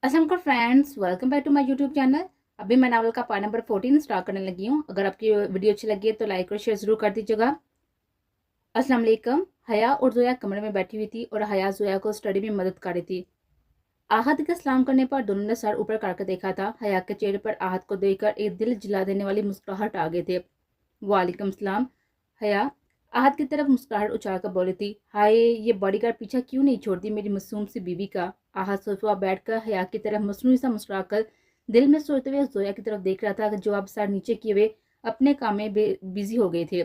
अस्सलाम वालेकुम friends, welcome back to my YouTube channel. अभी मैं नावल का पार्ट नंबर 14 स्टार्ट करने लगी हूँ। अगर आपकी वीडियो अच्छी लगी है तो लाइक और शेयर ज़रूर कर दीजिएगा। अस्सलाम वालेकुम। हया और जोया कमरे में बैठी हुई थी और हया जोया को स्टडी में मदद कर रही थी। आहत के सलाम करने पर दोनों ने सर ऊपर करके देखा था। हया के चेहरे पर आहत को देखकर एक दिल जला देने वाली मुस्कुराहट आ गई थी। वालेकुम सलाम। हया आहत की तरफ मुस्कुराहट उछाल कर बोली थी, हाय ये बॉडीगार्ड पीछा क्यों नहीं छोड़ती मेरी मासूम सी बीवी का। आहत सोफा बैठकर हया की तरफ मसनूई सा मुस्कुराकर दिल में सोचते हुए जोया की तरफ देख रहा था जो अब सर नीचे किए हुए अपने काम में बिजी हो गए थे।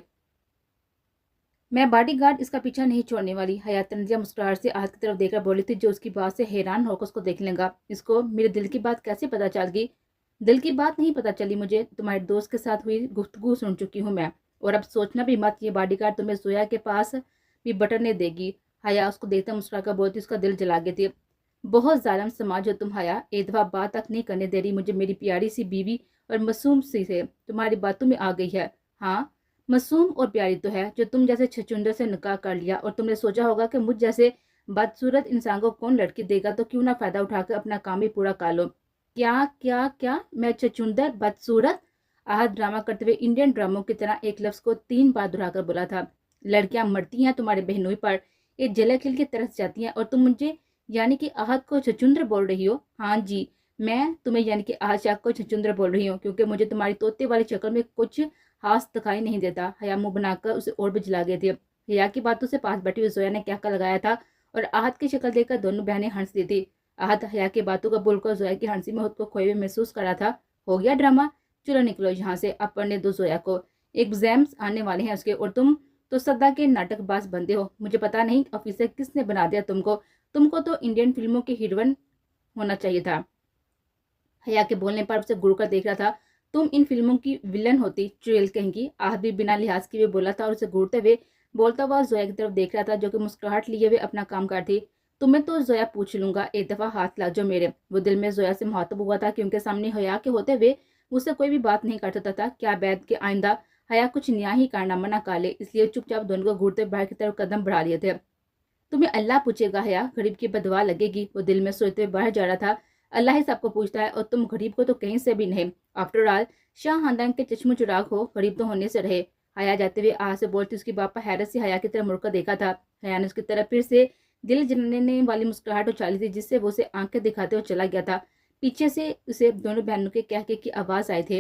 मैं बॉडीगार्ड इसका पीछा नहीं छोड़ने वाली। हया तंजिया मुस्कुराहट से आहत की तरफ देखकर बोली थी जो उसकी बात से हैरान होकर उसको देख लेगा। इसको मेरे दिल की बात कैसे पता चल गई। दिल की बात नहीं पता चली मुझे, तुम्हारे दोस्त के साथ हुई गुफ्तगू सुन चुकी हूँ मैं। और अब सोचना भी मत ये बॉडीगार्ड तुम्हें जोया के पास भी बटरने देगी। हया उसको देखते मुस्कुरा कर बोलती उसका दिल जला गई थी। बहुत जालिम समाज हो तुम हया, एक दफा बात तक नहीं करने दे रही मुझे मेरी प्यारी सी बीवी और मासूम सी से तुम्हारी बातों में आ गई है। हाँ मासूम और प्यारी तो है जो तुम जैसे छछुंदर से निकाह कर लिया और तुमने सोचा होगा कि मुझ जैसे बदसूरत इंसान को कौन लड़की देगा तो क्यों ना फायदा उठाकर अपना काम भी पूरा कर लो। क्या क्या क्या मैं छछुंदर बदसूरत। आहत ड्रामा करते हुए इंडियन ड्रामों की तरह एक लफ्ज को 3 बार दोहराकर बोला था। लड़कियां मरती हैं तुम्हारे बहनोई पर, एक जले खिल की तरस जाती हैं और तुम मुझे यानी कि आहत को छछुंदर बोल रही हो। हाँ जी, मैं तुम्हें यानी कि आहत को छछुंदर बोल रही हूँ क्योंकि मुझे तुम्हारी तोते वाली शक्ल में कुछ हाथ दिखाई नहीं देता। हया मुंह बनाकर उसे और भी जला गई थी। हया की बातों से पास बैठी हुई जोया ने क्या लगाया था और आहत की शक्ल देखकर दोनों बहनें हंस दी थी। आहत हया की बातों का बोलकर जोया की हंसी में खुद को खोए हुए महसूस कर रहा था। हो गया ड्रामा, चलो निकलो यहाँ से, अब पढ़ने दो जोया को, एग्जाम्स आने वाले हैं उसके और तुम तो सदा के नाटकबाज बनते हो। मुझे पता नहीं ऑफिसर किसने बना दिया तुमको, तुमको तो इंडियन फिल्मों की हीरोइन होना चाहिए था। हया के बोलने पर उसे घूर कर देख रहा था। तुम इन फिल्मों की विलन होती, चुड़ैल कहेंगी। आहत भी बिना लिहाज किए बोला था और उसे घूरते हुए बोलता हुआ जोया की तरफ देख रहा था जो कि मुस्कुराहट लिए हुए अपना काम कर थी। तुम्हें तो जोया पूछ लूंगा, एक दफा हाथ ला जाओ मेरे। वो दिल में जोया से मुहातब हुआ था क्योंकि सामने हया के होते हुए उससे कोई भी बात नहीं कर सकता था। क्या बैद के आइंदा हया कुछ न्याय ही कारनामा न काले, इसलिए चुपचाप दोनों को घूरते बाहर की तरफ कदम बढ़ा लिए थे। तुम्हें अल्लाह पूछेगा हया, गरीब की बदवा लगेगी। वो दिल में सोचते हुए बाहर जा रहा था। अल्लाह ही सबको पूछता है और तुम गरीब को तो कहीं से भी नहीं। आफ्टर ऑल शाह खानदान के चश्मो चिराग हो, गरीब तो होने से रहे। हया जाते हुए आह से बोलती उसकी बापा हैरत से हया की तरफ मुड़कर देखा था। हया ने उसकी तरफ फिर से दिल जलने वाली मुस्कुराहट उछाली थी जिससे वो उसे आंखें दिखाते हुए चला गया था। पीछे से उसे दोनों बहनों के कह के की आवाज आए थे,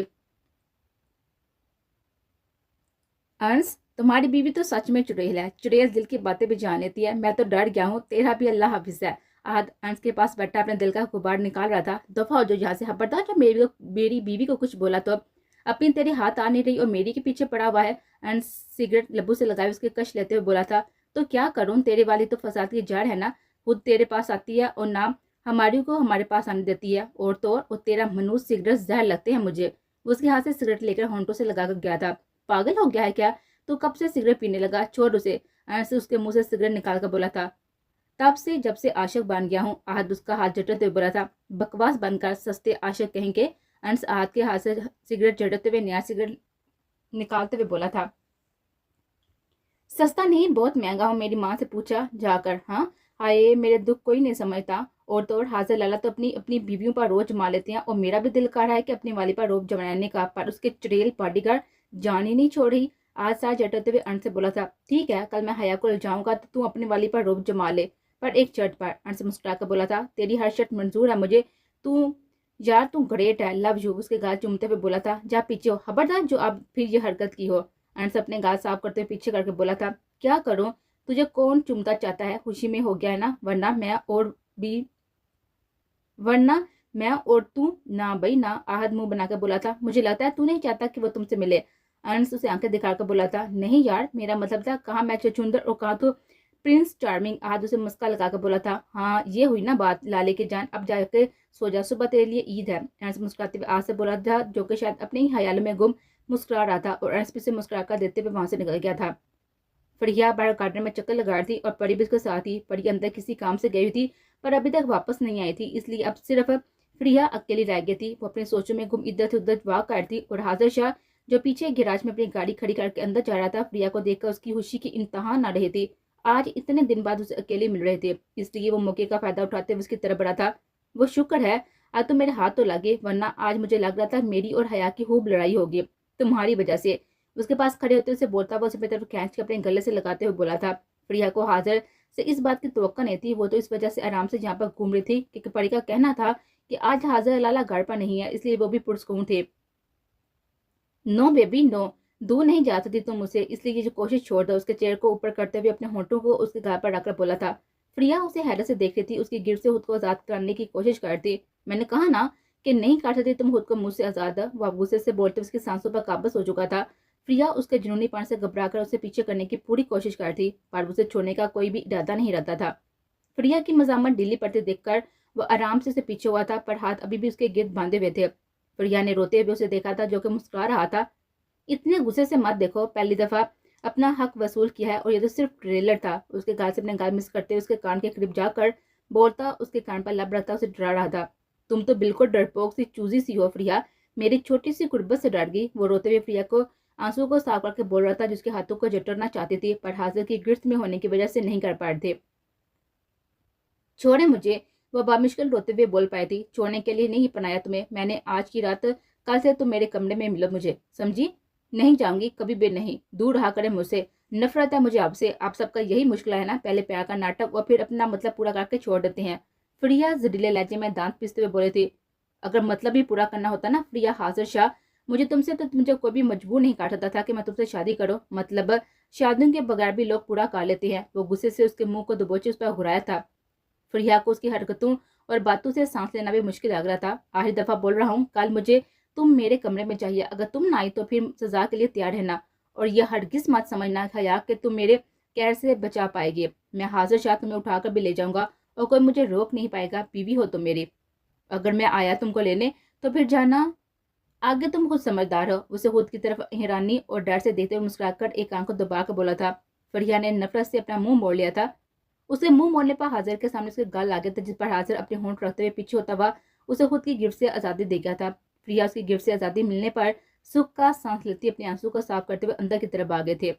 अंश तुम्हारी बीवी तो सच में चुड़ैल है, चुड़ैल दिल की बातें भी जान लेती है। मैं तो डर गया हूँ, तेरा भी अल्लाह हाफिज है। आहत अंश के पास बैठा अपने दिल का गुबार निकाल रहा था। दफा हो जो यहाँ से, खबरदार जब मेरी बीवी को कुछ बोला तो अपनी तेरे हाथ आ नहीं रही और मेरी के पीछे पड़ा हुआ है। अंश सिगरेट लब्बू से लगाए उसके कश लेते हुए बोला था, तो क्या करूँ, तेरे वाली तो फसाद की जड़ है ना, खुद तेरे पास आती है और ना हमारी को हमारे पास आने देती है। और तो और तेरा मनूस सिगरेट जहर लगते हैं मुझे। उसके हाथ से सिगरेट लेकर होंठों से लगा कर गया था। पागल हो गया है क्या, तो कब से सिगरेट पीने लगा, छोड़ उसे। ऐसे उसके मुंह से सिगरेट निकाल कर बोला था, तब से जब से आशिक बन गया हूँ। आहत उसका हाथ झटते हुए बोला था, बकवास बंद कर, सस्ते आशिक कहेंगे। अंश आहत के हाथ से सिगरेट झटते हुए नया सिगरेट निकालते हुए बोला था, सस्ता नहीं बहुत महंगा हूँ, मेरी माँ से पूछा जाकर। हाँ हाय मेरे दुख कोई नहीं समझता। और तो और हाजिर लाला तो अपनी अपनी बीवियों पर रोज जमा लेते हैं और मेरा भी दिल कर रहा है कि अपनी वाली पर रोब जमाने का, पर उसके चुड़ैल बॉडीगार्ड जान ही नहीं छोड़ रही। आज साथ जटते हुए अंश से बोला था, ठीक है कल मैं हया को ले जाऊंगा तो तू अपनी वाली पर रोब जमा ले, पर एक शर्ट पर। अंश मुस्कुरा कर बोला था, तेरी हर शर्ट मंजूर है मुझे, तू यार तू ग्रेट है, लव यू। उसके गाल चूमते हुए बोला था, जा पीछे हो, खबरदार जो अब फिर ये हरकत की हो। अंश अपने गाल साफ करते हुए पीछे करके बोला था, क्या करूं, तुझे कौन चुमता चाहता है, खुशी में हो गया है ना, वरना मैं और तू ना भाई ना। आहद मुंह बनाकर बोला था, मुझे लगता है तू नहीं चाहता कि वो तुमसे मिले। अंश उसे आंखें दिखाकर बोला था, नहीं यार मेरा मतलब था कहाँ मैं छछूंदर और कहाँ तो प्रिंस चार्मिंग। आहद उसे मुस्का लगाकर बोला था, हाँ ये हुई ना बात लाले की जान, अब जाके सो जा, सुबह तेरे लिए ईद है। अंश मुस्कुराते हुए आज से बोला था जो कि शायद अपने ही ख्याल में गुम मुस्कुरा रहा था और अंश भी से मुस्कुरा कर देते हुए वहां से निकल गया था। फरिया बाहर गार्डन में चक्कर लगा रही थी और परी भी उसके साथ थी। परी अंदर किसी काम से गई हुई थी पर अभी तक वापस नहीं आई थी, इसलिए अब सिर्फ फरिया अकेली रह गई थी। वो अपने सोचों में गुम इधर से उधर वाक कर थी और हाजिर शाह जो पीछे गैराज में अपनी गाड़ी खड़ी करके अंदर जा रहा था, फरिया को देखकर उसकी खुशी की इंतहा न रही थी। आज इतने दिन बाद उसे अकेले मिल रहे थे, इसलिए वो मौके का फायदा उठाते हुए उसकी तरफ बढ़ा था। वो शुक्र है आज तुम मेरे हाथ तो लगे, वरना आज मुझे लग रहा था मेरी और हया की खूब लड़ाई होगी तुम्हारी वजह से। उसके पास खड़े होते उसे बोलता हुआ उसे अपनी तरफ खींच के अपने गले से लगाते हुए बोला था। प्रिया को हाजिर से इस बात की तवक्को नहीं थी। वो तो इस वजह से आराम से यहाँ पर घूम रही थी क्योंकि परी का कहना था कि आज हाजिर लाला घर पर नहीं है, इसलिए वो भी पुरस्कून थे। नो बेबी नो, दूर नहीं जा सकती तुम मुझसे, इसलिए ये जो कोशिश छोड़ दो। उसके चेहरे को ऊपर करते हुए अपने होंठों को उसके गाल पर रखकर बोला था। प्रिया उसे हैरत से देख रही थी, उसकी गिरफ्त से खुद को आजाद करने की कोशिश करती। मैंने कहा ना कि नहीं काट सकती तुम खुद को मुझसे आजाद। वह गुस्से से बोलते उसकी सांसों पर काबज हो चुका था। प्रिया उसके जुनूनीपन से घबरा कर उसे पीछे करने की पूरी कोशिश करती, पर उसे छोड़ने का कोई भी इरादा नहीं रहता था। प्रिया की मजामत ढीली पड़ती देखकर वह आराम से उसे पीछे हुआ था, पर हाथ अभी भी उसके गिर्द बांधे हुए थे। प्रिया ने रोते हुए उसे देखा था, जो कि मुस्कुरा रहा था। इतने गुस्से से मत देखो, पहली दफा अपना हक वसूल किया है और ये तो सिर्फ ट्रेलर था। उसके गाल से अपने गाल मिस करते हुए उसके कान के करीब जाकर बोलता, उसके कान पर लब रखता उसे डरा रहा था। तुम तो बिल्कुल डरपोक सी चूजी सी हो प्रिया, मेरी छोटी सी गुर्बत से डर गई। वो रोते हुए प्रिया को आंसू को साफ करके बोल रहा था, जिसके हाथों को जटरना चाहती थी, पर हाजिर की गिरफ्त में होने की वजह से नहीं कर पा रहे थे। छोड़े मुझे, वह बामुश्किल रोते हुए बोल पाई थी। छोड़ने के लिए नहीं पनाया तुम्हें मैंने आज की रात, कल से तुम मेरे कमरे में मिलो मुझे, समझी? नहीं जाऊंगी, कभी भी नहीं। दूर रहा करे मुझसे, नफरत है मुझे आपसे। आप सबका यही मुश्किल है ना, पहले प्यार का नाटक और फिर अपना मतलब पूरा करके छोड़ देते हैं। प्रिया जहरीले लहजे में दांत पीसते हुए बोले थे। अगर मतलब ही पूरा करना होता ना प्रिया हाजिर शाह, मुझे तुमसे तो मुझे कोई भी मजबूर नहीं कर सकता था कि मैं तुमसे शादी करो। मतलब शादियों के बगैर भी लोग पूरा कर लेते हैं। वो गुस्से से उसके मुंह को दबोचे उस पर घुराया था। प्रिया को उसकी हरकतों और बातों से सांस लेना भी मुश्किल लग रहा था। आखिरी दफा बोल रहा हूँ, कल मुझे तुम मेरे कमरे में चाहिए। अगर तुम ना आई तो फिर सजा के लिए तैयार रहना, और यह हरगिज मत समझना हया कि तुम मेरे कहर से बचा पाएगी। मैं हाजिर शाह तुम्हें उठाकर भी ले जाऊंगा और कोई मुझे रोक नहीं पाएगा। बीवी हो तुम मेरी। अगर मैं आया तुमको लेने तो फिर जाना, आगे तुम खुद समझदार हो। उसे खुद की तरफ हैरानी और डर से देखते हुए मुस्कुराकर एक आंख को दबा कर बोला था। फरिया ने नफरत से अपना मुंह मोड़ लिया था। उसे मुंह मोड़ने पर हाजिर के सामने उसके गाल लागे थे, जिस पर हाजिर अपने होंठ रखते हुए पीछे होता हुआ उसे खुद की गिरफ्त से आजादी दे गया था। प्रिया उसकी गिरफ्त से आजादी मिलने पर सुख का सांस लेती अपने आंसू को साफ करते हुए अंदर की तरफ आ गए थे।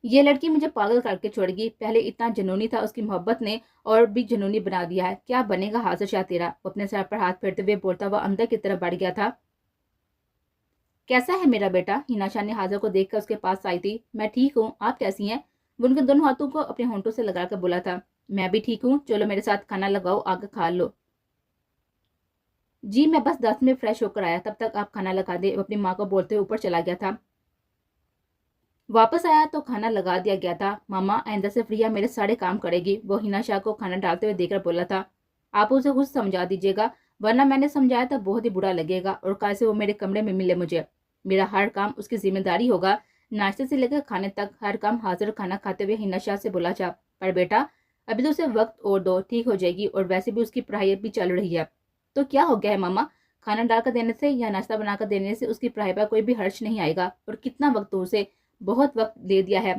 ये लड़की मुझे पागल करके छोड़ेगी। पहले इतना जनूनी था, उसकी मोहब्बत ने और भी जनूनी बना दिया है। क्या बनेगा हाजिर शाह तेरा? वो अपने सर पर हाथ फेरते हुए बोलता हुआ अंदर की तरफ बढ़ गया था। कैसा है मेरा बेटा? हिना शाह ने हाजिर को देखकर उसके पास आई थी। मैं ठीक हूँ, आप कैसी हैं? वो उनके दोनों हाथों को अपने होंठों से लगाकर बोला था। मैं भी ठीक हूँ, चलो मेरे साथ खाना लगाओ, आगे खा लो। जी मैं बस 10 में फ्रेश होकर आया, तब तक आप खाना लगा दे। वो अपनी माँ को बोलते हुए ऊपर चला गया था। वापस आया तो खाना लगा दिया गया था। मामा आइंदा से प्रिया मेरे सारे काम करेगी, वो हिना शाह को खाना डालते हुए देखकर बोला था। आप उसे खुद समझा दीजिएगा, वरना मैंने समझाया तो बहुत ही बुरा लगेगा, और कल से वो मेरे कमरे में मिले मुझे। मेरा हर काम उसकी जिम्मेदारी होगा, नाश्ते से लेकर खाने तक हर काम। हाजिर खाना खाते हुए हिना शाह से बोला था। पर बेटा अभी तो उसे वक्त और दो, ठीक हो जाएगी, और वैसे भी उसकी पढ़ाई भी चल रही है। तो क्या हो गया है मामा? खाना डालकर देने से या नाश्ता बनाकर देने से उसकी पढ़ाई पर कोई भी हर्ष नहीं आएगा। और कितना वक्त तो उसे बहुत वक्त दे दिया है।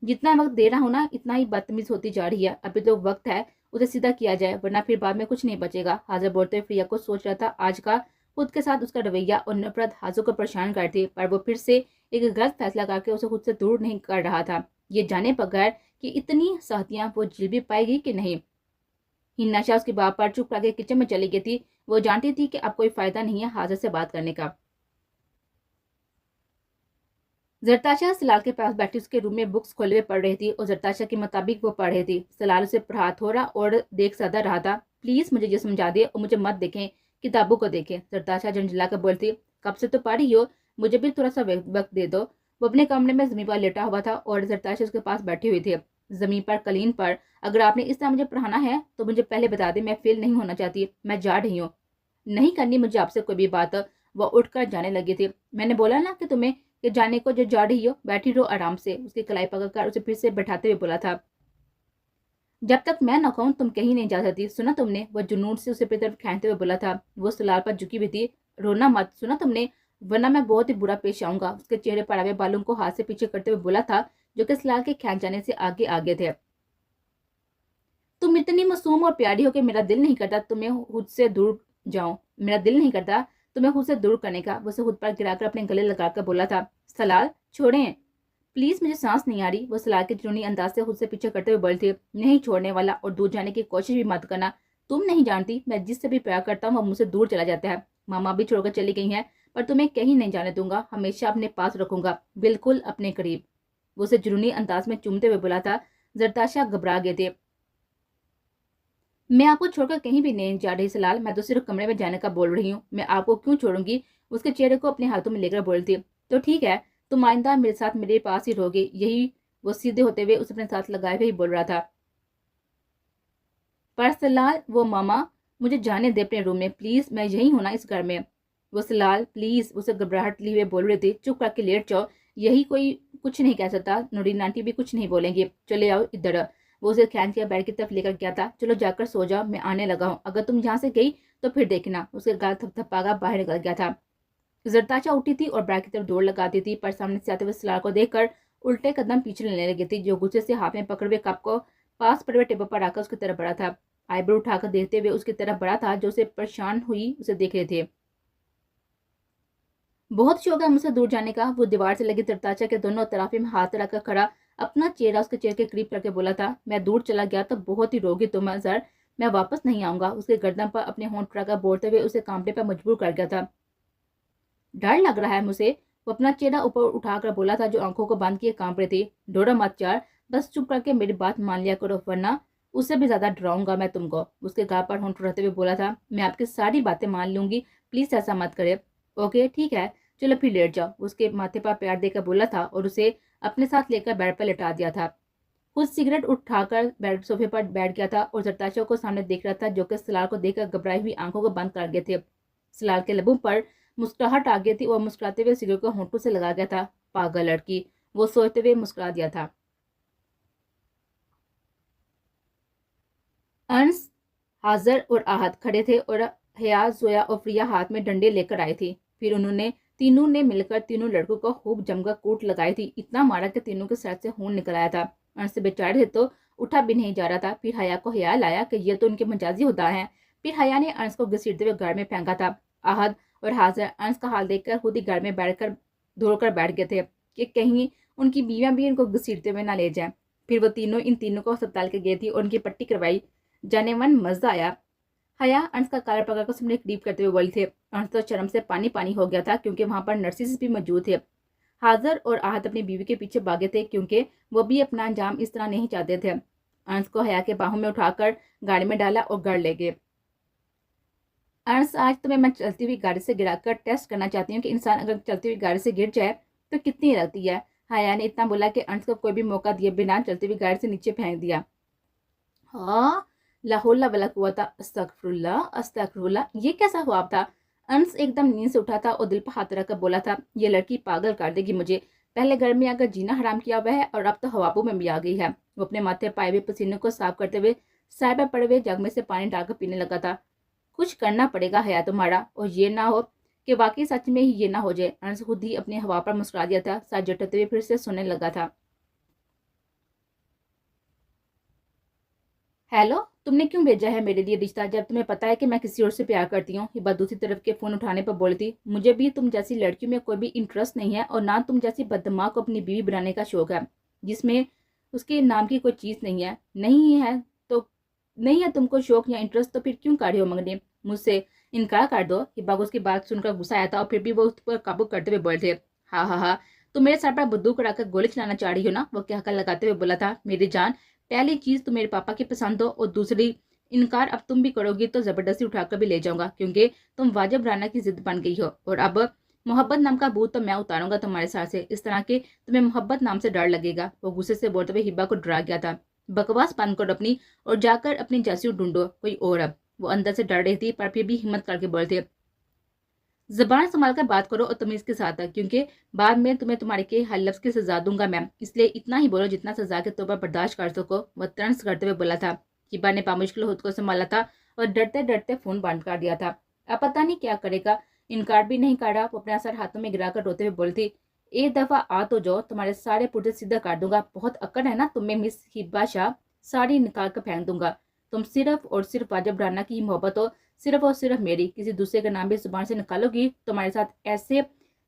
जितना वक्त दे रहा हूं ना, इतना ही बदतमीज होती जा रही है। अभी तो वक्त है उसे सीधा किया जाए, वरना फिर बाद में कुछ नहीं बचेगा। हाजिर बोलते हुए प्रिया को सोच रहा था आज का खुद के साथ उसका रवैया और नफरत हाजिर को परेशान करती, पर वो फिर से एक गलत फैसला करके उसे खुद से दूर नहीं कर रहा था, ये जाने बगैर कि इतनी सहतियां वो झेल भी पाएगी कि नहीं। हिना शाह उसकी बात पर चुप करके किचन में चली गई थी। वो जानती थी कि अब कोई फायदा नहीं है हाजिर से बात करने का। जरताशा सलाल के पास बैठी उसके रूम में बुक्स खोले हुए पढ़ रही थी, और जरताशा के मुताबिक वो पढ़ रही थी। सलाल उसे पढ़ा थोड़ा और देख सदा रहा था। प्लीज मुझे ये समझा दे और मुझे मत देखें, किताबों को देखें। जरताशा झंझला कर बोलती, कब से तो पढ़ रही हो, मुझे भी थोड़ा सा वक्त दे दो। वो अपने कमरे में जमीन पर लेटा हुआ था और जरताशा उसके पास बैठी हुई थी, जमीन पर कलीन पर। अगर आपने इस तरह मुझे पढ़ाना है तो मुझे पहले बता दे, मैं फेल नहीं होना चाहती। मैं जा रही हूँ, नहीं करनी मुझे आपसे कोई भी बात। वह उठकर जाने लगी थी। मैंने बोला ना कि तुम्हें कि जाने को जो जा रही हो, बैठी रहो आराम से। उसकी कलाई पकड़कर उसे फिर से बैठाते हुए बोला था। जब तक मैं न कहूं तुम कहीं नहीं जा सकती, सुना तुमने? वह जुनून से उसे अपनी तरफ खींचते हुए बोला था। वो सलार पर झुकी हुई थी। रोना मत, सुना तुमने, वरना मैं बहुत ही बुरा पेश आऊंगा। उसके चेहरे पर आवे बालों को हाथ से पीछे करते हुए बोला था, जो कि सलार के खींच जाने से आगे आगे थे। तुम इतनी मासूम और प्यारी हो कि मेरा दिल नहीं करता तुम्हें खुद से दूर जाऊं। मेरा दिल नहीं करता तुम्हें खुद से दूर करने का। वो उसे खुद पर गिराकर अपने गले लगाकर बोला था। सलाल छोड़ें। प्लीज मुझे सांस नहीं आ रही, वो सलाल के जुनूनी अंदाज से खुद से पीछे करते हुए बोली थी। नहीं छोड़ने वाला और दूर जाने की कोशिश भी मत करना। तुम नहीं जानती मैं जिससे भी प्यार करता हूँ वो मुझसे दूर चला जाता है। मामा भी छोड़कर चली गई हैं, पर तुम्हें कहीं नहीं जाने दूंगा, हमेशा अपने पास रखूंगा, बिल्कुल अपने करीब। वो उसे जुनूनी अंदाज में चूमते हुए बोला था। जरताशा घबरा गए थे। मैं आपको छोड़कर कहीं भी नहीं जा रही सलाल, मैं तो सिर्फ कमरे में जाने का बोल रही हूँ, मैं आपको क्यों छोड़ूंगी। उसके चेहरे को अपने हाथों में लेकर बोली थी। तो ठीक है, तुम आइंदा मेरे साथ मेरे पास ही रहोगे, यही। वो सीधे होते हुए उसे अपने साथ लगाए हुए ही बोल रहा था। पर सलाल, वो मामा, मुझे जाने दे अपने रूम में प्लीज, मैं यही हूं ना इस घर में। वो सलाल प्लीज, उसे घबराहट लिए हुए बोल रही थी। चुप करके लेट जाओ, यही कोई कुछ नहीं कह सकता, नूरीन आंटी भी कुछ नहीं बोलेंगे, चले आओ इधर। वो उसे खींच के बेड की तरफ लेकर गया था। चलो जाकर सो जाओ, मैं आने लगा हूँ, अगर तुम यहाँ से गई तो फिर देखना। उसके गाल थपथपागा बाहर निकल गया था। जरताशा उठी थी और बेड की तरफ दौड़ लगाती थी, पर सामने से आते हुए सलाल को देखकर उल्टे कदम पीछे लेने लगी थी, जो गुस्से से हाथ में पकड़े हुए कप को पास पड़े हुए टेबल पर रखकर उसकी तरफ बढ़ा था। आईब्रो उठाकर देखते हुए उसकी तरफ बढ़ा था, जो उसे परेशान हुई उसे देख रहे थे। बहुत शौक है मुझसे दूर जाने का। वो दीवार से लगी जरताशा के दोनों तरफ में हाथ रखकर खड़ा, अपना चेहरा उसके चेहरे के करीब करके बोला था। मैं दूर चला गया तो बहुत ही रोगी तुम अजहर, मैं वापस नहीं आऊंगा। उसके गर्दन पर अपने होंठ उठाकर बोलते हुए उसे कांपने पर मजबूर कर गया था। डर लग रहा है मुझे, वो अपना चेहरा ऊपर उठाकर बोला था, जो आंखों को बंद किए कांप रही थी। डरो मत यार, बस चुप करके मेरी बात मान लिया करो, वरना उससे भी ज्यादा डराऊंगा मैं तुमको। उसके गाल पर होंठ उठाते हुए बोला था। मैं आपकी सारी बातें मान लूंगी, प्लीज ऐसा मत करे। ओके ठीक है, चलो फिर लेट जाओ। उसके माथे पर प्यार देकर बोला था और उसे अपने साथ लेकर बेड पर लेटा दिया था। खुद सिगरेट उठाकर बेड सोफे पर बैठ गया था और जरताशा को सामने देख रहा था, जो कि सलाल को देखकर घबराई हुई आंखों को बंद कर गए थे। सलाल के लबों पर मुस्कुराहट आ गई थी और मुस्कुराते हुए सिगरेट को होंठों से लगा गया था। पागल लड़की, वो सोचते हुए मुस्कुरा दिया था। अंस, हाजर और आहत खड़े थे और हयात, जोया और प्रिया हाथ में डंडे लेकर आए थे। फिर उन्होंने तीनों ने मिलकर तीनों लड़कों को खूब जमकर कूट लगाई थी, इतना मारा कि तीनों के सर से खून निकल आया था। अंस बेचारे थे तो उठा भी नहीं जा रहा था। फिर हया को ख्याल आया कि ये तो उनके मजाजी होता है। फिर हया ने अंस को घसीटते हुए घर में फेंका था। आहद और हाजिर अंस का हाल देखकर खुद ही घर में बैठकर दौड़कर बैठ गए थे कि कहीं उनकी बीवियां भी इनको घसीटते हुए ना ले जाएं। फिर वो तीनों इन तीनों को अस्पताल के गई थी और उनकी पट्टी करवाई। जाने मन मजा आया। हया अंश का कॉलर पकड़कर उसने क्लीप करते हुए बोली थे। अंश तो शर्म से पानी पानी हो गया था, क्योंकि वहां पर नर्सिस भी मौजूद थे। हाजिर और आहत अपनी बीवी के पीछे भागे थे, क्योंकि वो भी अपना अंजाम इस तरह नहीं चाहते थे। अंश को हया के बाहों में उठाकर गाड़ी में डाला और घर ले गए। अंश, आज तुम्हें मैं चलती हुई गाड़ी से गिराकर टेस्ट करना चाहती हूँ कि इंसान अगर चलती हुई गाड़ी से गिर जाए तो कितनी लगती है। हया ने इतना बोला कि अंश को कोई भी मौका दिए बिना चलती हुई गाड़ी से नीचे फेंक दिया। हाँ, लाहौला वाला कुआ था। अस्तगफुरुल्लाह अस्तगफुरुल्लाह, ये कैसा ख्वाब था। अंस एकदम नींद से उठा था और दिल पर हाथ रखकर बोला था, ये लड़की पागल कर देगी मुझे। पहले घर में आकर जीना हराम किया हुआ है और अब तो हवाबों में भी आ गई है। वो अपने माथे पाए हुए पसीने को साफ करते हुए साय पर पड़े हुए जग में से पानी डालकर पीने लगा था। कुछ करना पड़ेगा हया तुम्हारा, और ये ना हो कि वाकई सच में ही ये ना हो जाए। अंस खुद ही अपनी हवा पर मुस्कुरा दिया था। सर झटकते हुए फिर से सोने लगा था। हेलो, तुमने क्यों भेजा है मेरे लिए रिश्ता, जब तुम्हें पता है कि मैं किसी और से प्यार करती हूँ। हिबा दूसरी तरफ के फोन उठाने पर बोली थी। मुझे भी तुम जैसी लड़कियों में कोई भी इंटरेस्ट नहीं है, और ना तुम जैसी बदमाश को अपनी बीवी बनाने का शौक है, जिसमें उसके नाम की कोई चीज नहीं है। नहीं है तो नहीं है तुमको शौक या इंटरेस्ट, तो फिर क्यों काढ़े हो मंगने मुझसे। इनकार कर दो। हिबा को उसकी बात सुनकर गुस्सा आया था और फिर भी वो उस पर काबू करते हुए बोले थे। हाँ हाँ हाँ, तुम मेरे सर पर बंदूक उड़ाकर गोली चलाना चाह रही हो ना, वो क्या लगाते हुए बोला था। मेरी जान, पहली चीज तो मेरे पापा की पसंद हो, और दूसरी इनकार अब तुम भी करोगी तो जबरदस्ती उठाकर भी ले जाऊंगा, क्योंकि तुम वाजिब राना की जिद बन गई हो। और अब मोहब्बत नाम का भूत तो मैं उतारूंगा तुम्हारे सर से, इस तरह के तुम्हें मोहब्बत नाम से डर लगेगा। वो गुस्से से बोलते हुए हिबा को डरा गया था। बकवास बंद करो अपनी, और जाकर अपनी जैसी ढूंढो कोई और। अब वो अंदर से डर रही थी, पर फिर भी हिम्मत करके बोलते, जबान संभाल कर बात करो और तमीज के साथ है, क्योंकि बाद में तुम्हें तुम्हारे के हर लफ्ज की सजा दूंगा मैं, इसलिए इतना ही बोलो जितना सजा के तौर पर बर्दाश्त कर सको। वह तंज करते हुए बोला था। हिबा ने बामुश्किल खुद को संभाला था और डरते डरते फोन बंद कर दिया था। अब पता नहीं क्या करेगा, इनकार भी नहीं कर रहा। वो अपना सर हाथों में गिराकर रोते हुए बोलती, एक दफा आ तो जाओ, तुम्हारे सारे पुर्जे सीधा कर दूंगा। बहुत अक्कड़ है ना तुम्हें मिस हिबा शाह, साड़ी निकाल कर फेंक दूंगा। तुम सिर्फ और सिर्फ वाजिब राना की मोहब्बत हो, सिर्फ और सिर्फ मेरी। किसी दूसरे का नाम भी जुबान से निकालोगी, तुम्हारे साथ ऐसे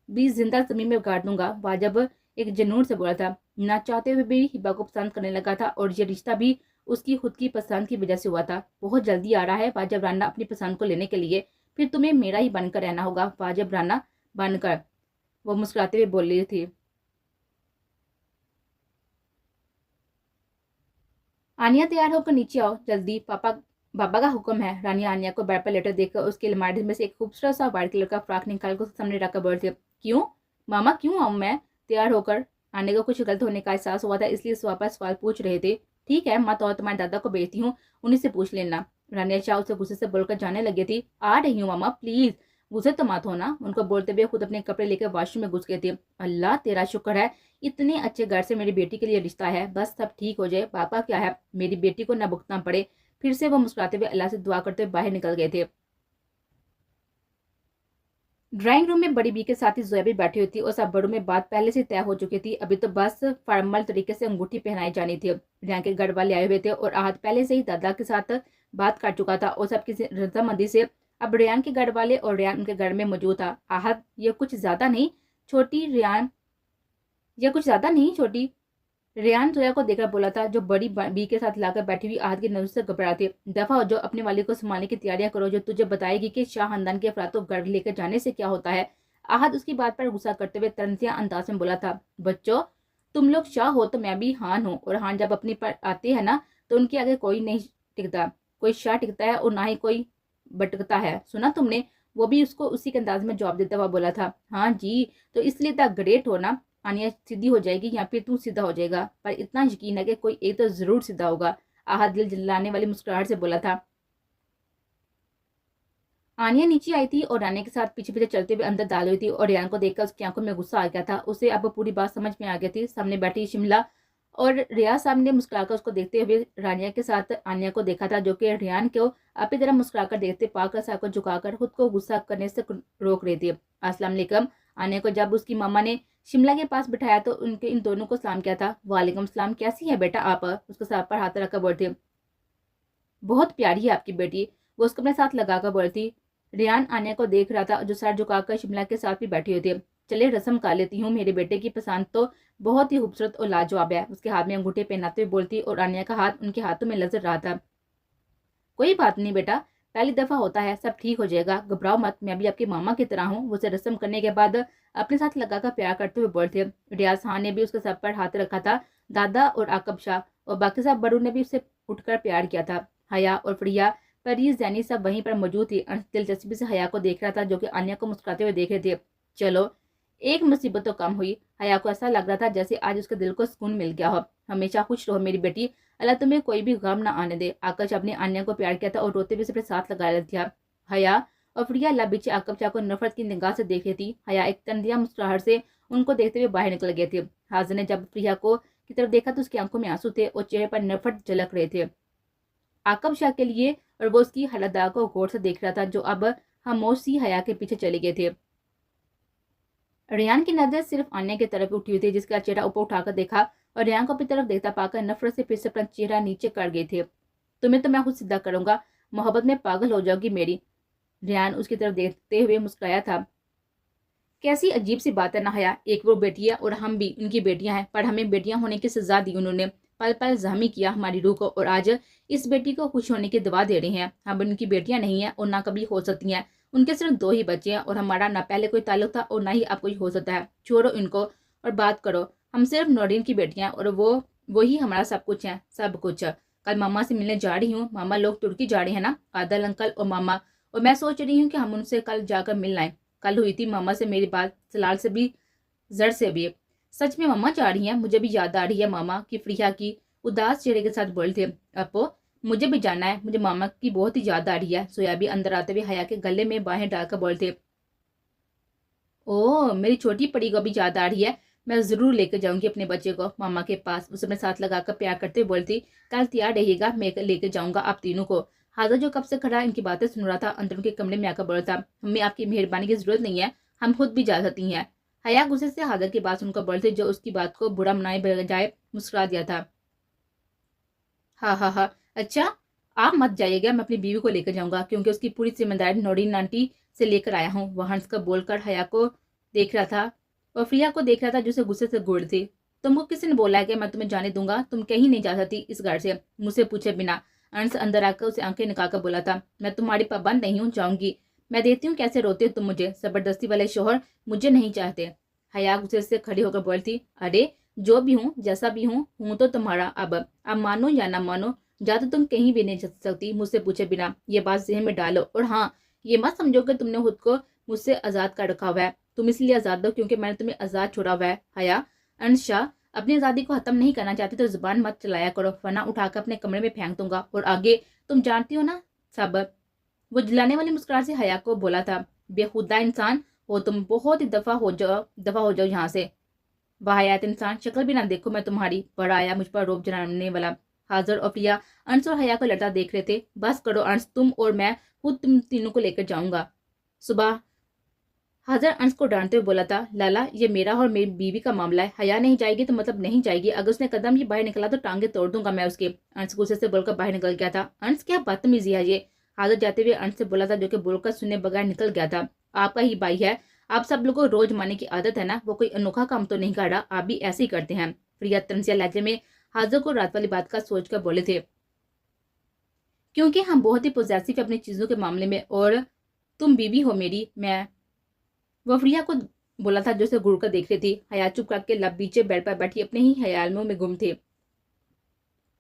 भी जिंदा जमीन में गाड़ दूंगा। वाजिब एक जुनून से बोला था। ना चाहते हुए भी हिबा को पसंद करने लगा था और ये रिश्ता भी उसकी खुद की पसंद की वजह से हुआ था। बहुत जल्दी आ रहा है वाजिब राना अपनी पसंद को लेने के लिए, फिर तुम्हें मेरा ही बनकर रहना होगा वाजिब राना बनकर, वो मुस्कुराते हुए बोल रही थी। आनिया तैयार होकर नीचे आओ जल्दी, पापा बाबा का हुक्म है। रानी आनिया को बेड पर लेटर देखकर उसकी अलमारी में से एक खूबसूरत सा व्हाइट कलर का फ्रॉक निकाल कर सामने रखकर बोलती, क्यों मामा क्यों आऊँ मैं? तैयार होकर आने को कुछ गलत होने का एहसास हुआ था, इसलिए इस वापस सवाल पूछ रहे थे। ठीक है, मैं तो तुम्हारे दादा को भेजती हूँ, उन्हीं से पूछ लेना। रानी शाह उसे गुस्से से बोलकर जाने लगी थी। आ रही हूँ मामा, प्लीज गुस्से तो मत होना, उनको बोलते हुए खुद अपने कपड़े लेकर वॉशरूम में घुस गए थे। अल्लाह तेरा शुक्र है, इतने अच्छे घर से मेरी बेटी के लिए रिश्ता है, बस सब ठीक हो जाए। पापा क्या है, मेरी बेटी को न भुगतना पड़े। फिर से वो मुस्कुराते हुए अल्लाह से दुआ करते हुए बाहर निकल गए थे। ड्राइंग रूम में बड़ी बी के साथ ही जोया भी बैठी हुई थी और सब बड़ों में बात पहले से तय हो चुकी थी। अभी तो बस फॉर्मल तरीके से अंगूठी पहनाई जानी थी। रियान के घर वाले आए हुए थे और आहद पहले से ही दादा के साथ बात कर चुका था और सबकी रजामंदी से अब रियान के घर वाले और रियान उनके घर में मौजूद था। आहद ये कुछ ज्यादा नहीं छोटी रियान ये कुछ ज्यादा नहीं छोटी रेयान जोया को देखकर बोला था, जो बड़ी बी के साथ लाकर बैठी हुई आहद की नजर से घबराती। दफा हो, जो अपने वाले को संभालने की तैयारियां करो, जो तुझे बताएगी कि शाह खानदान के अफराद को घर लेकर जाने से क्या होता है। आहद उसकी बात पर गुस्सा करते हुए तंजिया अंदाज में बोला था, बच्चों तुम लोग शाह हो तो मैं भी हान हूँ, और हान जब अपनी पर आते हैं ना तो उनके आगे कोई नहीं टिकता, कोई शाह टिकता है और ना ही कोई भटकता है। सुना तुमने? वो भी उसको उसी के अंदाज में जवाब देता हुआ बोला था। हाँ जी, तो इसलिए तो ग्रेट हो ना, आनिया सीधी हो जाएगी या फिर तू सीधा हो जाएगा, पर इतना यकीन है कि कोई एक तो जरूर सीधा होगा। आहद दिल जलाने वाली मुस्कुराहट से बोला था। आनिया नीचे आई थी और रानी के साथ पीछे पीछे चलते हुए अंदर दाल हुई थी और रियान को देखकर उसकी आंखों में गुस्सा आ गया था। उसे अब पूरी बात समझ में आ गई थी। सामने बैठी शिमला और रिया सामने मुस्कुराकर उसको देखते हुए रानिया के साथ आनिया को देखा था, जो कि रियान को अपनी तरह मुस्कुराकर देखते पाकर सर को झुकाकर खुद को गुस्सा करने से रोक रही थी। अस्सलाम वालेकुम। आनिया को जब उसकी मामा ने शिमला के पास बिठाया तो उनके इन दोनों को सलाम किया था। वालेकुम सलाम, कैसी है बेटा आप? उसको सर पर हाथ रखकर बोलती। बहुत प्यारी है आपकी बेटी, वो उसको अपने साथ लगाकर बोलती। रियान आनिया को देख रहा था, जो सर झुकाकर शिमला के साथ भी बैठी हुई थी। चले रस्म कर लेती हूँ, मेरे बेटे की पसंद तो बहुत ही खूबसूरत और लाजवाब है, उसके हाथ में अंगूठे पहनाते हुए बोलती और आनिया का हाथ उनके हाथों में नजर रहा था। कोई बात नहीं बेटा, पहली दफा होता है, सब ठीक हो जाएगा, घबराओ मत, मैं भी आपकी मामा की तरह हूँ। उसे रस्म करने के बाद अपने साथ लगाकर प्यार करते हुए बोलते। रियाज खान ने भी उसके सर पर हाथ रखा था। दादा और आकब शाह और बाकी सब बड़ों ने भी उसे उठकर प्यार किया था। हया और प्रिया परीज जैनी सब वहीं पर मौजूद थी। दिलचस्पी से हया को देख रहा था, जो कि आनिया को मुस्कुराते हुए देख रहे थे। चलो एक मुसीबत तो कम हुई। हया को ऐसा लग रहा था जैसे आज उसके दिल को सुकून मिल गया हो। हमेशा खुश रहो मेरी बेटी, अल्लाह तुम्हें कोई भी गम ना आने दे। आकाश अपने आनिया को प्यार किया था और रोते हुए अपने साथ लगा दिया। हया और प्रिया अल्लाह बीच आकब शाह को नफरत की निगाह से देख रही थी। हया एक तंदिया मुस्कुराहट से उनको देखते हुए बाहर निकल गए थे। हाजिर ने जब प्रिया को की तरफ देखा तो उसकी आंखों में आंसू थे और चेहरे पर नफरत झलक रहे थे आकब शाह के लिए, और वो उसकी हलतदार को गौर से देख रहा था, जो अब खामोश सी हया के पीछे चले गए थे। रेयान की नजर सिर्फ आनिया की तरफ उठी हुई थी, जिसका चेहरा ऊपर उठाकर देखा और रेयान को अपनी तरफ देखता पाकर नफरत से फिर से अपना चेहरा नीचे कर गए थे। तुम्हें तो मैं खुद सीधा करूंगा, मोहब्बत में पागल हो जाओगी मेरी। रेयान उसकी तरफ देखते हुए मुस्कुराया था। कैसी अजीब सी बात है ना हया, एक वो बेटी है और हम भी उनकी बेटियां हैं, पर हमें बेटियां होने की सजा दी उन्होंने, पल पल जहमी किया हमारी रूह को, और आज इस बेटी को खुश होने की दुआ दे रही हैं। हम उनकी बेटियां नहीं हैं और ना कभी हो सकती हैं। उनके सिर्फ दो ही बच्चे हैं और हमारा ना पहले कोई ताल्लुक था और ना ही अब कोई हो सकता है। छोड़ो इनको और बात करो। हम सिर्फ नौरीन की बेटियां और वो ही हमारा सब कुछ है, सब कुछ। कल मामा से मिलने जा रही हूँ, मामा लोग तुर्की जा रहे हैं ना, आदल अंकल और मामा, और मैं सोच रही हूँ कि हम उनसे कल जाकर मिल आए। कल हुई थी मामा से मेरी बात, सलाल से भी जड़ से भी। सच में मामा जा रही हैं, मुझे भी याद आ रही है मामा की, प्रिया की उदास चेहरे के साथ बोलते। अपो मुझे भी जाना है, मुझे मामा की बहुत ही याद आ रही है। सोया भी अंदर आते हुए हया के गले में बाहें डालकर बोलते। ओ मेरी छोटी पड़ी को भी याद आ रही है, मैं जरूर लेकर जाऊंगी अपने बच्चे को मामा के पास। उसे अपने साथ लगाकर प्यार करते हुए बोलती, कल तैयार रहिएगा, मैं लेकर जाऊंगा आप तीनों को। हाजा जो कब से खड़ा इनकी बातें सुन रहा था, अंदर उनके कमरे में आकर बोलता, हमें आपकी मेहरबानी की जरूरत नहीं है, हम खुद भी जा सकती हैं। हया गुस्से से हाजा की बात सुनकर बोलते, जो उसकी बात को बुरा मनाए बजाय मुस्कुरा दिया था। हाँ हाँ हाँ, अच्छा आप मत जाइएगा, मैं अपनी बीवी को लेकर जाऊंगा, क्योंकि उसकी पूरी जिम्मेदारी नौरीन आंटी से लेकर आया हूँ। वह हंसकर बोलकर हया को देख रहा था और फ्रिया को देख रहा था जो उसे गुस्से से घूर थी। तुमको किसी ने बोला है कि मैं तुम्हें जाने दूंगा? तुम कहीं नहीं जा सकती इस घर से, मुझसे पूछे बिना। अंश अंदर आकर उसे आंखें निकालकर बोला था, मैं तुम्हारी पाबंद नहीं हूँ, जाऊंगी। मैं देती हूँ कैसे रोते हो तुम मुझे, जबरदस्ती वाले शोहर मुझे नहीं चाहते। हया गुस्से से खड़ी होकर बोलती, अरे जो भी हूँ, जैसा भी हूँ तो तुम्हारा। अब मानो या ना मानो, जा तो तुम कहीं भी नहीं जा सकती मुझसे पूछे बिना। ये बात ज़हन में डालो। और हाँ, ये मत समझो कि तुमने खुद को मुझसे आज़ाद कर रखा हुआ है। तुम इसलिए आज़ाद हो क्योंकि मैंने तुम्हें आज़ाद छोड़ा हुआ है। हया, अंशा अपनी आज़ादी को ख़त्म नहीं करना चाहती तो जुबान मत चलाया करो, वरना उठाकर अपने कमरे में फेंक दूंगा। और आगे तुम जानती हो ना सब। वो जलाने वाली मुस्कुराहट से हया को बोला था, बेखुदा इंसान हो तुम, बहुत ही दफा हो जाओ यहाँ से। वाहियात इंसान, शक्ल भी ना देखो मैं तुम्हारी। बड़ा आया मुझ पर रोब जलाने वाला। हाजिर और प्रिया अंश और हया को लड़ता देख रहे थे। बस करो अंश, तुम और मैं खुद तुम तीनों को लेकर जाऊंगा। सुबह हाजिर अंश को डांटते हुए बोला था, लाला ये मेरा और मेरी बीवी का मामला है, हया नहीं जाएगी तो मतलब नहीं जाएगी। अगर उसने कदम ही बाहर निकला तो टांगे तोड़ दूंगा मैं उसके। अंश गुस्से से बोलकर बाहर निकल गया था। अंश क्या बदतमीजी है ये, हाजिर जाते हुए अंश से बोला था, जो कि बोलकर सुनने बगैर निकल गया था। आपका ही भाई है, आप सब लोगों को रोज मारने की आदत है ना, वो कोई अनोखा काम तो नहीं कर रहा, आप भी ऐसे ही करते हैं। प्रिया तंसिया लहजे में हाजिर को रात वाली बात का सोचकर बोले थे, क्योंकि हम बहुत ही पॉजिटिव अपनी चीजों के मामले में, और तुम बीवी हो मेरी। मैं वो प्रिया को बोला था जो उसे घूर कर देख रही थी। हया चुप करके लब बीचे बेड पर बैठी अपने ही ख्यालों में गुम थे।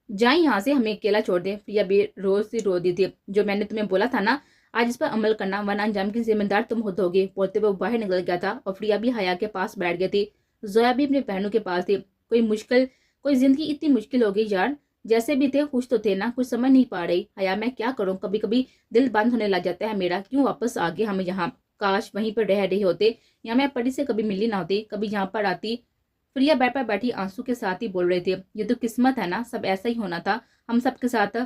जाए यहाँ से, हमें अकेला छोड़ दे। प्रिया बेरोज सी रो दी थी, जो मैंने तुम्हें बोला था ना, आज इस पर अमल करना, वरना अंजाम की जिम्मेदार तुम खुद होगे। बोलते हुए वो बाहर निकल गया था और प्रिया भी हया के पास बैठ गई थी। जोया भी अपने बहनों के पास थी। कोई जिंदगी इतनी मुश्किल हो गई यार। जैसे भी थे खुश तो थे ना, कुछ समझ नहीं पा रही। हया मैं क्या करूं, कभी कभी दिल बंद होने लग जाता है मेरा। क्यों वापस आ गए हम यहाँ, काश वहीं पर रह रहे होते, या मैं परी से कभी मिली ना होती, कभी यहाँ पर आती। प्रिया बेड पर बैठी आंसू के साथ ही बोल रहे थे, ये तो किस्मत है ना, सब ऐसा ही होना था हम सबके साथ।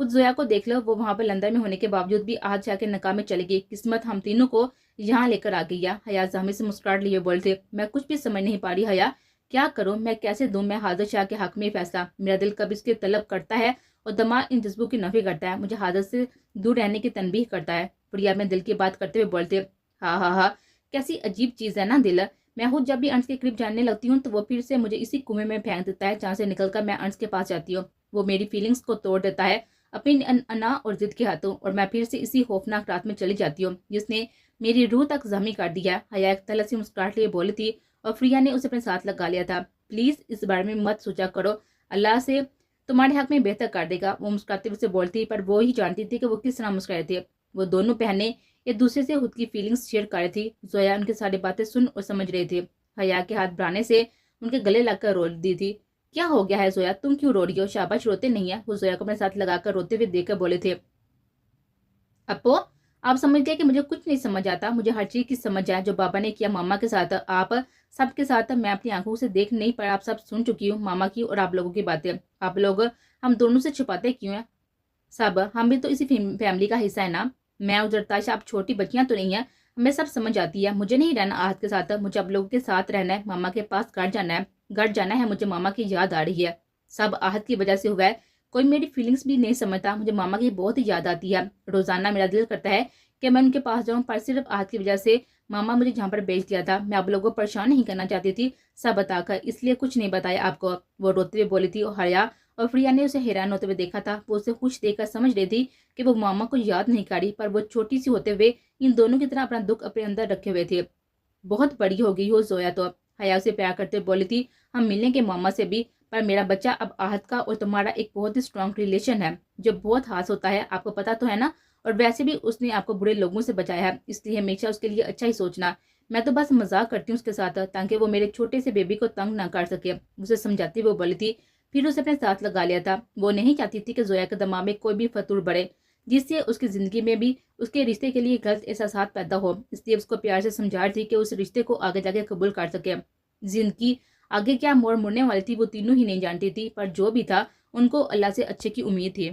खुद जोया को देख लो, वो वहां पर लंदन में होने के बावजूद भी आज जाके नकाब में चली गई। किस्मत हम तीनों को यहाँ लेकर आ गई है। हया जहमी से मुस्कुराहट लिए बोलते, मैं कुछ भी समझ नहीं पा रही हया, क्या करूं मैं, कैसे दूं मैं हाजिर शाह के हक में फैसला। मेरा दिल कभी इसकी तलब करता है और दिमाग इन जज्बों की नफी करता है, मुझे हाजिर से दूर रहने की तनबीह करता है। प्रिया में दिल की बात करते हुए बोलते, हाँ हाँ हाँ, कैसी अजीब चीज है ना दिल। मैं खुद जब भी अंश के करीब जानने लगती हूँ तो वो फिर से मुझे इसी कुएं में फेंक देता है, जहाँ से निकलकर मैं अंश के पास जाती हूँ। वो मेरी फीलिंग्स को तोड़ देता है अपनी अना और जिद के हाथों, और मैं फिर से इसी खौफनाक रात में चली जाती हूँ जिसने मेरी रूह तक जख्मी कर दिया। हया एक तलत सी मुस्कुराहट लिए बोली थी और प्रिया ने उसे अपने साथ लगा लिया था। प्लीज इस बारे में मत सोचा करो, अल्लाह से तुम्हारे हक में बेहतर कर देगा। वो मुस्कुराते हुए बोलती, पर वो ही जानती थी कि वो किस तरह मुस्कुराए थे। वो दोनों बहनें एक दूसरे से खुद की फीलिंग्स शेयर कर रही थी। जोया उनकी सारी बातें सुन और समझ रही थी। हया के हाथ बढ़ाने से उनके गले लगकर रो दी थी। क्या हो गया है जोया, तुम क्यों रो रही हो? शाबाश, रोते नहीं है। वो जोया को अपने साथ लगाकर रोते हुए देखकर बोले थे, अपो आप समझ गए कि मुझे कुछ नहीं समझ आता, मुझे हर चीज की समझ आए। जो बाबा ने किया मामा के साथ, आप सबके साथ, मैं अपनी आंखों से देख नहीं पाया, आप सब सुन चुकी हूँ, मामा की और आप लोगों की बातें। आप लोग हम दोनों से छुपाते क्यों हैं सब? हम भी तो इसी फैमिली का हिस्सा है ना। मैं और जरताशा आप छोटी बच्चियां तो नहीं है, हमें सब समझ आती है। मुझे नहीं रहना आहत के साथ, मुझे आप लोगों के साथ रहना है। मामा के पास घर जाना है, मुझे मामा की याद आ रही है। सब आहत की वजह से हुआ है, कोई मेरी फीलिंग्स भी नहीं समझता। मुझे मामा की बहुत ही याद आती है। रोजाना मेरा दिल करता है कि मैं उनके पास जाऊं, पर सिर्फ आहत की वजह से मामा मुझे जहाँ पर भेज दिया था। मैं आप लोगों को परेशान नहीं करना चाहती थी सब बताकर, इसलिए कुछ नहीं बताया आपको। वो रोते हुए बोली थी। और हया और प्रिया ने उसे हैरान होते हुए देखा था। वो उसे खुश देखकर समझ रही थी कि वो मामा को याद नहीं कर रही, पर वो छोटी सी होते हुए इन दोनों की तरह अपना दुख अपने अंदर रखे हुए थे। बहुत बड़ी हो गई हो जोया तो। हया उसे प्यार करते बोली थी, हम मिलेंगे मामा से भी, पर मेरा बच्चा अब आहत का और तुम्हारा एक बहुत ही स्ट्रॉन्ग रिलेशन है जो बहुत खास होता है, आपको पता तो है ना। और वैसे भी उसने आपको बुरे लोगों से बचाया है, इसलिए हमेशा उसके लिए अच्छा ही सोचना। मैं तो बस मजाक करती हूँ उसके साथ, ताकि वो मेरे छोटे से बेबी को तंग ना कर सके। उसे समझाती वो बोली थी। फिर उसे अपने साथ लगा लिया था। वो नहीं चाहती थी कि जोया के दिमाग में कोई भी फतूर बढ़े, जिससे उसकी जिंदगी में भी उसके रिश्ते के लिए गलत एहसास पैदा हो। इसलिए उसको प्यार से समझा रही थी कि उस रिश्ते को आगे जाके कबूल कर सके। जिंदगी आगे क्या मोड़ मुड़ने वाली थी वो तीनों ही नहीं जानती थी, पर जो भी था उनको अल्लाह से अच्छे की उम्मीद थी।